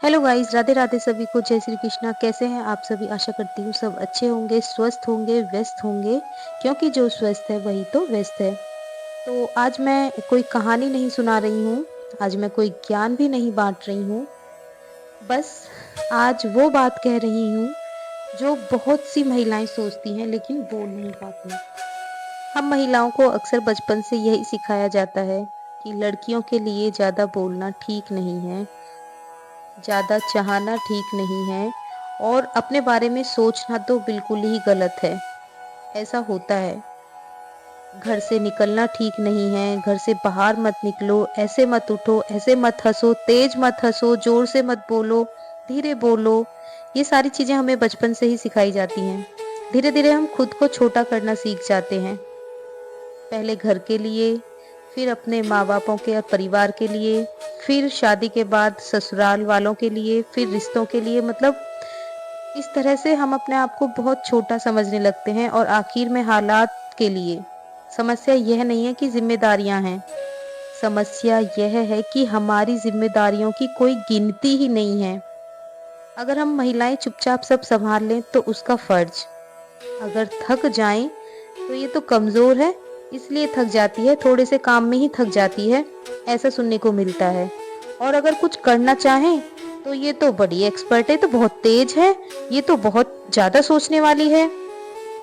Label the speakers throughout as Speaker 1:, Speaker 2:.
Speaker 1: Hello guys, Radhe Radhe सभी को। जय श्री कृष्णा। कैसे हैं आप सभी? आशा करती हूँ सब अच्छे होंगे, स्वस्थ होंगे, व्यस्त होंगे, क्योंकि जो स्वस्थ है वही तो व्यस्त है। तो आज मैं कोई कहानी नहीं सुना रही हूँ, आज मैं कोई ज्ञान भी नहीं बांट रही हूँ। बस आज वो बात कह रही हूँ जो बहुत सी महिलाएं सोचती हैं लेकिन बोल नहीं पाती। हम महिलाओं को अक्सर बचपन से यही सिखाया जाता है कि लड़कियों के लिए ज़्यादा बोलना ठीक नहीं है, ज़्यादा चाहना ठीक नहीं है और अपने बारे में सोचना तो बिल्कुल ही गलत है। ऐसा होता है। घर से निकलना ठीक नहीं है, घर से बाहर मत निकलो, ऐसे मत उठो, ऐसे मत हँसो, तेज मत हँसो, ज़ोर से मत बोलो, धीरे बोलो। ये सारी चीज़ें हमें बचपन से ही सिखाई जाती हैं। धीरे-धीरे हम खुद को छोटा करना सीख जाते हैं। पहले घर के लिए, फिर अपने माँ-बापों के और परिवार के लिए, फिर शादी के बाद ससुराल वालों के लिए, फिर रिश्तों के लिए। मतलब इस तरह से हम अपने आप को बहुत छोटा समझने लगते हैं और आखिर में हालात के लिए। समस्या यह नहीं है कि ज़िम्मेदारियाँ हैं, समस्या यह है कि हमारी ज़िम्मेदारियों की कोई गिनती ही नहीं है। अगर हम महिलाएँ चुपचाप सब सँभाल लें तो उसका फ़र्ज़, अगर थक जाएँ तो ये तो कमज़ोर है, इसलिए थक जाती है, थोड़े से काम में ही थक जाती है, ऐसा सुनने को मिलता है। और अगर कुछ करना चाहें, तो ये तो बड़ी एक्सपर्ट है, ये तो बहुत तेज़ है, ये तो बहुत ज़्यादा सोचने वाली है।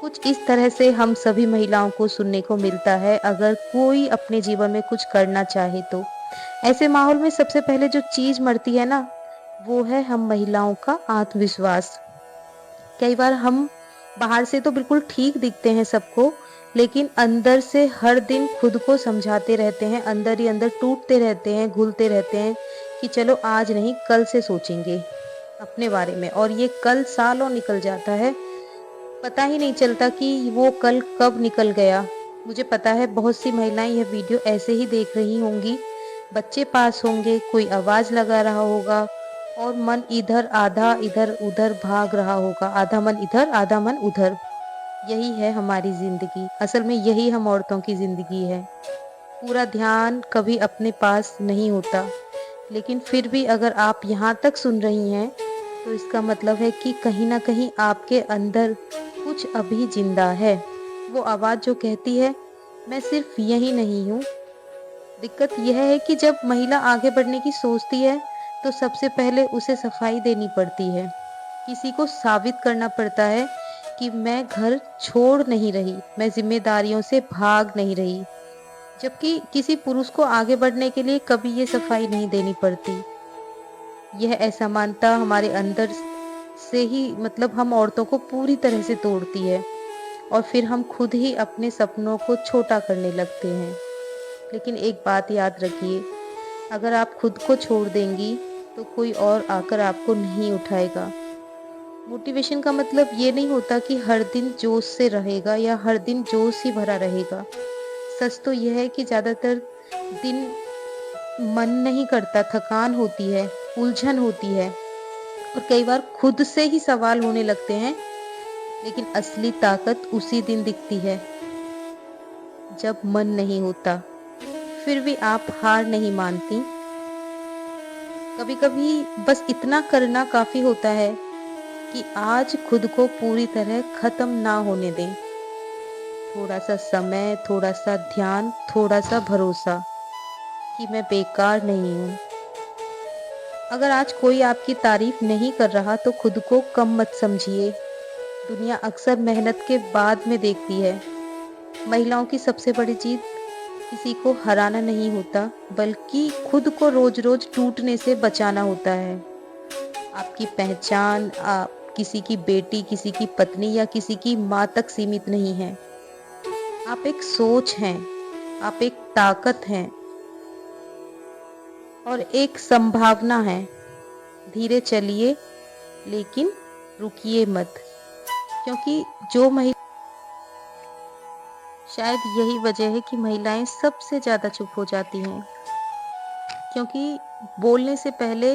Speaker 1: कुछ इस तरह से हम सभी महिलाओं को सुनने को मिलता है, अगर कोई अपने जीवन में कुछ करना चाहे तो। ऐसे माहौल में सबसे पहले जो चीज़ मरती है ना, वो है हम महिलाओं का आत्मविश्वास। कई बार हम बाहर से तो बिल्कुल ठीक दिखते हैं सबको, लेकिन अंदर से हर दिन खुद को समझाते रहते हैं, अंदर ही अंदर टूटते रहते हैं, घुलते रहते हैं कि चलो आज नहीं कल से सोचेंगे अपने बारे में। और ये कल सालों निकल जाता है, पता ही नहीं चलता कि वो कल कब निकल गया। मुझे पता है बहुत सी महिलाएं यह वीडियो ऐसे ही देख रही होंगी, बच्चे पास होंगे, कोई आवाज़ लगा रहा होगा और मन इधर आधा इधर-उधर भाग रहा होगा, आधा मन इधर, आधा मन उधर। यही है हमारी ज़िंदगी, असल में यही हम औरतों की ज़िंदगी है। पूरा ध्यान कभी अपने पास नहीं होता, लेकिन फिर भी अगर आप यहाँ तक सुन रही हैं, तो इसका मतलब है कि कहीं न कहीं आपके अंदर कुछ अभी ज़िंदा है। वो आवाज़ जो कहती है, मैं सिर्फ़ यही नहीं हूँ। दिक्कत यह है कि जब महिला आगे बढ़ने की सोचती है, तो सबसे पहले उसे सफाई देनी पड़ती है। किसी को साबित करना पड़ता है कि मैं घर छोड़ नहीं रही, मैं ज़िम्मेदारियों से भाग नहीं रही। जबकि किसी पुरुष को आगे बढ़ने के लिए कभी ये सफाई नहीं देनी पड़ती। यह असमानता हमारे अंदर से ही, मतलब हम औरतों को पूरी तरह से तोड़ती है और फिर हम खुद ही अपने सपनों को छोटा करने लगते हैं। लेकिन एक बात याद रखिए, अगर आप खुद को छोड़ देंगी, तो कोई और आकर आपको नहीं उठाएगा। मोटिवेशन का मतलब ये नहीं होता कि हर दिन जोश से रहेगा या हर दिन जोश ही भरा रहेगा। सच तो यह है कि ज़्यादातर दिन मन नहीं करता, थकान होती है, उलझन होती है और कई बार खुद से ही सवाल होने लगते हैं। लेकिन असली ताकत उसी दिन दिखती है, जब मन नहीं होता। फिर भी आप हार नहीं मानती। कभी-कभी बस इतना करना काफ़ी होता है कि आज खुद को पूरी तरह खत्म ना होने दें। थोड़ा-सा समय, थोड़ा-सा ध्यान, थोड़ा-सा भरोसा कि मैं बेकार नहीं हूँ। अगर आज कोई आपकी तारीफ नहीं कर रहा तो खुद को कम मत समझिए। दुनिया अक्सर मेहनत के बाद में देखती है। महिलाओं की सबसे बड़ी जीत किसी को हराना नहीं होता, बल्कि खुद को रोज-रोज टूटने से बचाना होता है। आपकी पहचान आप किसी की बेटी, किसी की पत्नी या किसी की माँ तक सीमित नहीं है। आप एक सोच हैं, आप एक ताकत हैं और एक संभावना है। धीरे चलिए, लेकिन रुकिए मत, क्योंकि जो महिला, शायद यही वजह है कि महिलाएं सबसे ज़्यादा चुप हो जाती हैं, क्योंकि बोलने से पहले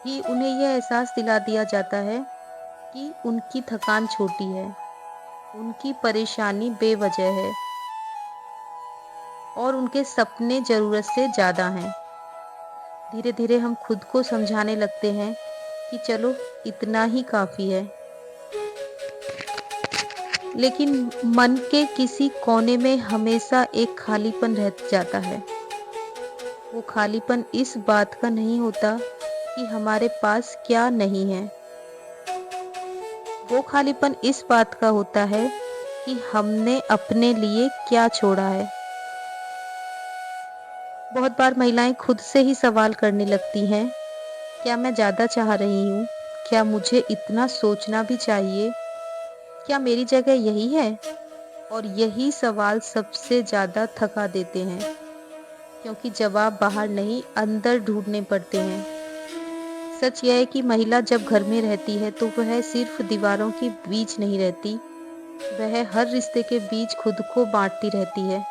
Speaker 1: ही उन्हें यह एहसास दिला दिया जाता है कि उनकी थकान छोटी है, उनकी परेशानी बेवजह है और उनके सपने ज़रूरत से ज़्यादा हैं। धीरे-धीरे हम खुद को समझाने लगते हैं कि चलो इतना ही काफ़ी है। लेकिन मन के किसी कोने में हमेशा एक खालीपन रह जाता है। वो खालीपन इस बात का नहीं होता कि हमारे पास क्या नहीं है। वो खालीपन इस बात का होता है कि हमने अपने लिए क्या छोड़ा है। बहुत बार महिलाएं खुद से ही सवाल करने लगती हैं, क्या मैं ज़्यादा चाह रही हूँ? क्या मुझे इतना सोचना भी चाहिए? क्या मेरी जगह यही है? और यही सवाल सबसे ज़्यादा थका देते हैं, क्योंकि जवाब बाहर नहीं, अंदर ढूँढने पड़ते हैं। सच यह है कि महिला जब घर में रहती है तो वह सिर्फ दीवारों के बीच नहीं रहती, वह हर रिश्ते के बीच खुद को बाँटती रहती है।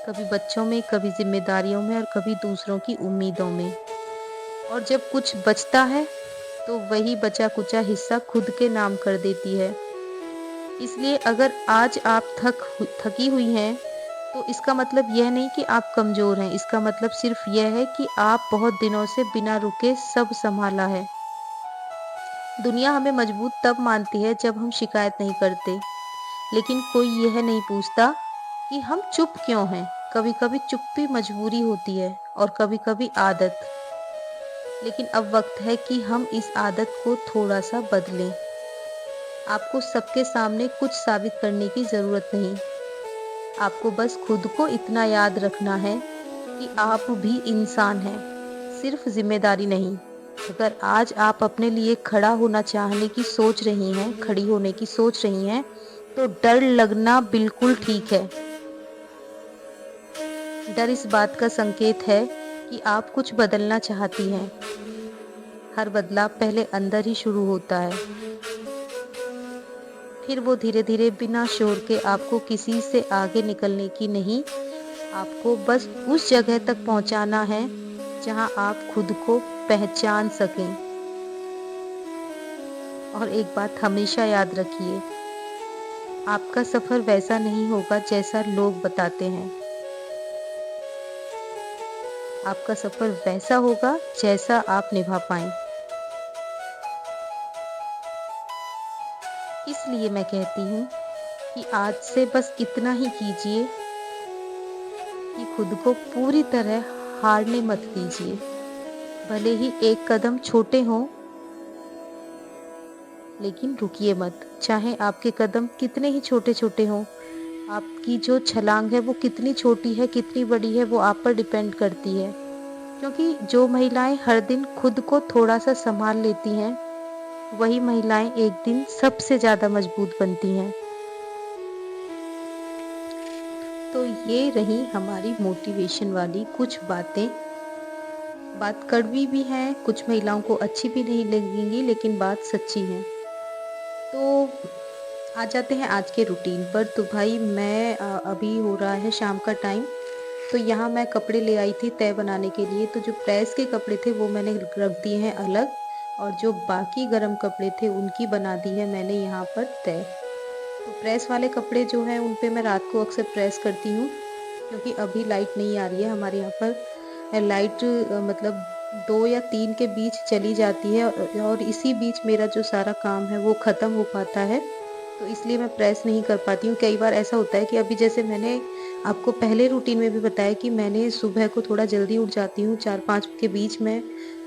Speaker 1: कभी बच्चों में, कभी ज़िम्मेदारियों में और कभी दूसरों की उम्मीदों में। और जब कुछ बचता है तो वही बचा-कुचा हिस्सा खुद के नाम कर देती है। इसलिए अगर आज आप थकी हुई हैं, तो इसका मतलब यह नहीं कि आप कमज़ोर हैं, इसका मतलब सिर्फ यह है कि आप बहुत दिनों से बिना रुके सब सँभाला है। दुनिया हमें मजबूत तब मानती है जब हम शिकायत नहीं करते, लेकिन कोई यह नहीं पूछता कि हम चुप क्यों हैं। कभी-कभी चुप्पी मजबूरी होती है और कभी-कभी आदत। लेकिन अब वक्त है कि हम इस आदत को थोड़ा-सा बदलें। आपको सबके सामने कुछ साबित करने की ज़रूरत नहीं। आपको बस खुद को इतना याद रखना है कि आप भी इंसान हैं, सिर्फ ज़िम्मेदारी नहीं। अगर आज आप अपने लिए खड़ा होना चाहने की सोच रही हैं, खड़ी होने की सोच रही हैं, तो डर लगना बिल्कुल ठीक है। डर इस बात का संकेत है कि आप कुछ बदलना चाहती हैं। हर बदलाव पहले अंदर ही शुरू होता है। फिर वो धीरे-धीरे बिना शोर के आपको किसी से आगे निकलने की नहीं, आपको बस उस जगह तक पहुँचाना है, जहाँ आप खुद को पहचान सकें। और एक बात हमेशा याद रखिए, आपका सफ़र वैसा नहीं होगा जैसा लोग बताते हैं। आपका सफ़र वैसा होगा जैसा आप निभा पाएँ। इसलिए मैं कहती हूँ कि आज से बस इतना ही कीजिए कि खुद को पूरी तरह हारने मत दीजिए। भले ही एक कदम छोटे हों, लेकिन रुकिए मत। चाहे आपके कदम कितने ही छोटे-छोटे हों, आपकी जो छलांग है वो कितनी छोटी है, कितनी बड़ी है, वो आप पर डिपेंड करती है। क्योंकि जो महिलाएं हर दिन खुद को थोड़ा-सा संभाल लेती हैं, वही महिलाएं एक दिन सबसे ज़्यादा मजबूत बनती हैं। तो ये रही हमारी मोटिवेशन वाली कुछ बातें। बात कड़वी भी है, कुछ महिलाओं को अच्छी भी नहीं लगेंगी, लेकिन बात सच्ची है। तो आ जाते हैं आज के रूटीन पर। तो भाई मैं अभी हो रहा है शाम का टाइम, तो यहाँ मैं कपड़े ले आई थी तह बनाने के लिए। तो जो प्रेस के कपड़े थे वो मैंने रख दिए हैं अलग, और जो बाकी गर्म कपड़े थे उनकी बना दी है मैंने यहाँ पर तह। तो प्रेस वाले कपड़े जो हैं उन पे मैं रात को अक्सर प्रेस करती हूँ, क्योंकि अभी लाइट नहीं आ रही है हमारे यहाँ पर। लाइट मतलब 2 या 3 के बीच चली जाती है, और इसी बीच मेरा जो सारा काम है वो ख़त्म हो पाता है। तो इसलिए मैं प्रेस नहीं कर पाती हूँ। कई बार ऐसा होता है कि अभी जैसे मैंने आपको पहले रूटीन में भी बताया कि मैंने सुबह को थोड़ा जल्दी उठ जाती हूँ, 4-5 के बीच में।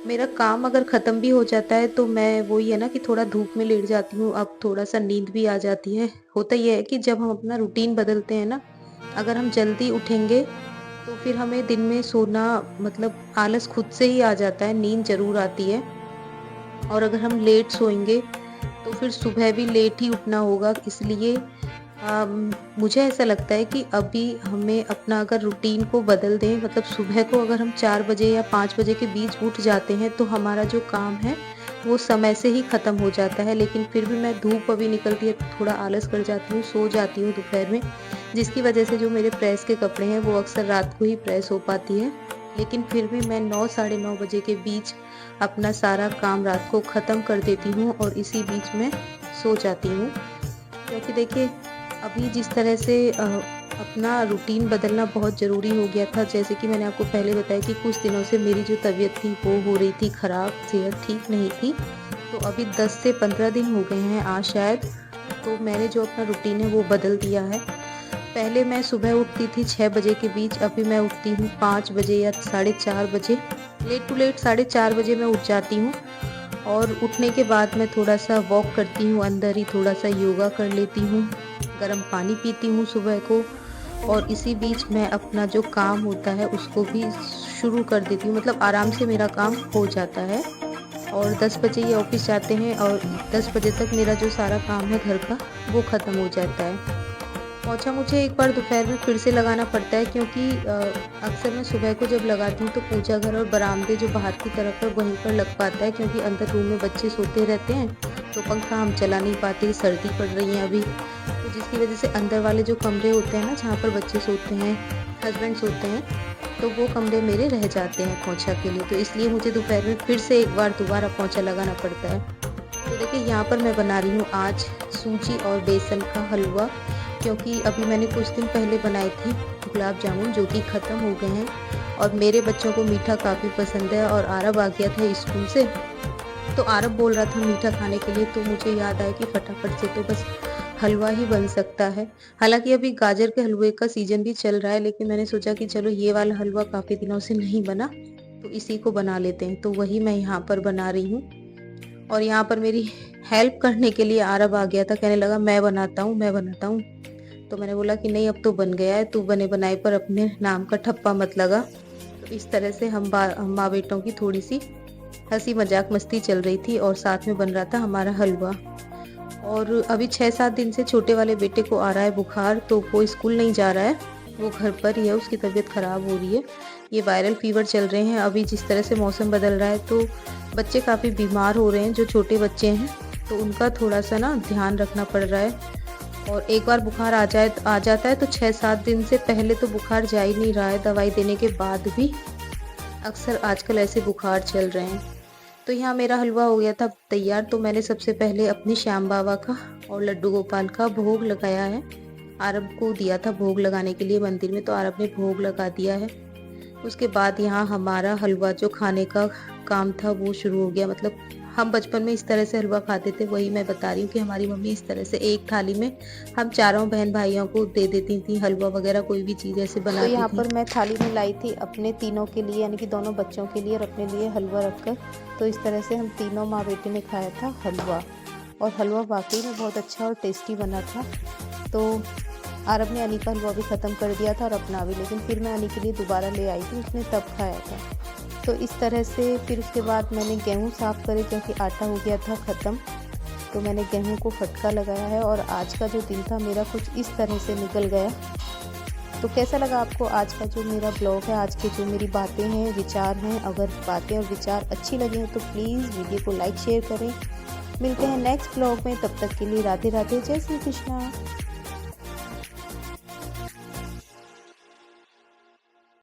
Speaker 1: मेरा काम अगर ख़त्म भी हो जाता है तो मैं वही है ना कि थोड़ा धूप में लेट जाती हूँ, अब थोड़ा-सा नींद भी आ जाती है। होता ये है कि जब हम अपना रूटीन बदलते हैं ना, अगर हम जल्दी उठेंगे तो फिर हमें दिन में सोना मतलब आलस खुद से ही आ जाता है, नींद ज़रूर आती है। और अगर हम लेट सोएँगे तो फिर सुबह भी लेट ही उठना होगा। इसलिए मुझे ऐसा लगता है कि अभी हमें अपना अगर रूटीन को बदल दें, मतलब सुबह को अगर हम 4 बजे या 5 बजे के बीच उठ जाते हैं तो हमारा जो काम है वो समय से ही ख़त्म हो जाता है। लेकिन फिर भी मैं धूप अभी निकलती है तो थोड़ा आलस कर जाती हूँ, सो जाती हूँ दोपहर में, जिसकी वजह से जो मेरे प्रेस के कपड़े हैं वो अक्सर रात को ही प्रेस हो पाती है। लेकिन फिर भी मैं 9 साढ़े 9 बजे के बीच अपना सारा काम रात को ख़त्म कर देती हूँ और इसी बीच में सो जाती हूँ। क्योंकि देखिए, अभी जिस तरह से अपना रूटीन बदलना बहुत ज़रूरी हो गया था। जैसे कि मैंने आपको पहले बताया कि कुछ दिनों से मेरी जो तबीयत थी वो हो रही थी ख़राब, सेहत ठीक नहीं थी। तो अभी 10 से 15 दिन हो गए हैं आज शायद, तो मैंने जो अपना रूटीन है वो बदल दिया है। पहले मैं सुबह उठती थी 6 बजे के बीच, अभी मैं उठती हूँ 5 बजे या साढ़े 4 बजे। लेट टू लेट साढ़े 4 बजे मैं उठ जाती हूँ और उठने के बाद मैं थोड़ा-सा वॉक करती हूँ, अंदर ही थोड़ा-सा योगा कर लेती हूँ, गर्म पानी पीती हूँ सुबह को और इसी बीच मैं अपना जो काम होता है उसको भी शुरू कर देती हूँ, मतलब आराम से मेरा काम हो जाता है। और 10 बजे ये ऑफ़िस जाते हैं और 10 बजे तक मेरा जो सारा काम है घर का वो ख़त्म हो जाता है। पोंछा मुझे एक बार दोपहर में फिर से लगाना पड़ता है क्योंकि अक्सर मैं सुबह को जब लगाती हूँ तो पूजा घर और बरामदे जो बाहर की तरफ है वहीं पर लग पाता है, क्योंकि अंदर रूम में बच्चे सोते रहते हैं तो पंखा हम चला नहीं पाते, सर्दी पड़ रही है अभी, तो जिसकी वजह से अंदर वाले जो कमरे होते हैं ना जहाँ पर बच्चे सोते हैं, हस्बैंड सोते हैं, तो वो कमरे मेरे रह जाते हैं पोंछा के लिए, तो इसलिए मुझे दोपहर में फिर से एक बार दोबारा पोंछा लगाना पड़ता है। तो देखिए यहाँ पर मैं बना रही हूँ आज सूजी और बेसन का हलवा, क्योंकि अभी मैंने कुछ दिन पहले बनाए थे गुलाब जामुन जो कि ख़त्म हो गए हैं और मेरे बच्चों को मीठा काफ़ी पसंद है और आरब आ गया था स्कूल से, तो आरब बोल रहा था मीठा खाने के लिए, तो मुझे याद आया कि फटाफट से तो बस हलवा ही बन सकता है। हालाँकि अभी गाजर के हलवे का सीज़न भी चल रहा है, लेकिन मैंने सोचा कि चलो ये वाला हलवा काफ़ी दिनों से नहीं बना, तो इसी को बना लेते हैं, तो वही मैं यहाँ पर बना रही हूँ। और यहाँ पर मेरी हेल्प करने के लिए आरब आ गया था, कहने लगा मैं बनाता हूँ, मैं बनाता हूँ। तो मैंने बोला कि नहीं अब तो बन गया है, तू बने-बनाए पर अपने नाम का ठप्पा मत लगा। तो इस तरह से हम माँ बेटों की थोड़ी-सी हँसी मज़ाक मस्ती चल रही थी और साथ में बन रहा था हमारा हलवा। और अभी 6-7 दिन से छोटे वाले बेटे को आ रहा है बुखार, तो वो स्कूल नहीं जा रहा है, वो घर पर ही है, उसकी तबीयत ख़राब हो रही है। ये वायरल फ़ीवर चल रहे हैं, अभी जिस तरह से मौसम बदल रहा है तो बच्चे काफ़ी बीमार हो रहे हैं, जो छोटे बच्चे हैं, तो उनका थोड़ा-सा ना ध्यान रखना पड़ रहा है। और एक बार बुखार आ जाता है तो 6-7 दिन से पहले तो बुखार जा ही नहीं रहा है, दवाई देने के बाद भी अक्सर आजकल ऐसे बुखार चल रहे हैं। तो यहाँ मेरा हलवा हो गया था तैयार, तो मैंने सबसे पहले अपने श्याम बाबा का और लड्डू गोपाल का भोग लगाया है। आरब को दिया था भोग लगाने के लिए मंदिर में, तो आरब ने भोग लगा दिया है। उसके बाद यहाँ हमारा हलवा जो खाने का काम था वो शुरू हो गया, मतलब हम बचपन में इस तरह से हलवा खाते थे, वही मैं बता रही हूँ कि हमारी मम्मी इस तरह से एक थाली में हम चारों बहन भाइयों को दे देती थी, हलवा वगैरह कोई भी चीज़ ऐसे
Speaker 2: तो
Speaker 1: बनाती
Speaker 2: यहाँ
Speaker 1: थी।
Speaker 2: पर मैं थाली में लाई थी अपने तीनों के लिए, यानी कि दोनों बच्चों के लिए और अपने लिए हलवा रखकर। तो इस तरह से हम तीनों माँ बेटे ने खाया था हलवा, और हलवा वाकई में बहुत अच्छा और टेस्टी बना था। तो आरब ने अनी का हलवा भी ख़त्म कर दिया था और अपना भी, लेकिन फिर मैं अनी के लिए दोबारा ले आई थी, उसने तब खाया था। तो इस तरह से फिर उसके बाद मैंने गेहूँ साफ़ करे क्योंकि आटा हो गया था ख़त्म, तो मैंने गेहूँ को फटका लगाया है और आज का जो दिन था मेरा कुछ इस तरह से निकल गया। तो कैसा लगा आपको आज का जो मेरा ब्लॉग है, आज की जो मेरी बातें हैं, विचार हैं? अगर बातें और विचार अच्छी लगे हैं तो प्लीज़ वीडियो को लाइक शेयर करें। मिलते हैं नेक्स्ट ब्लॉग में, तब तक के लिए राधे राधे, जय श्री कृष्णा।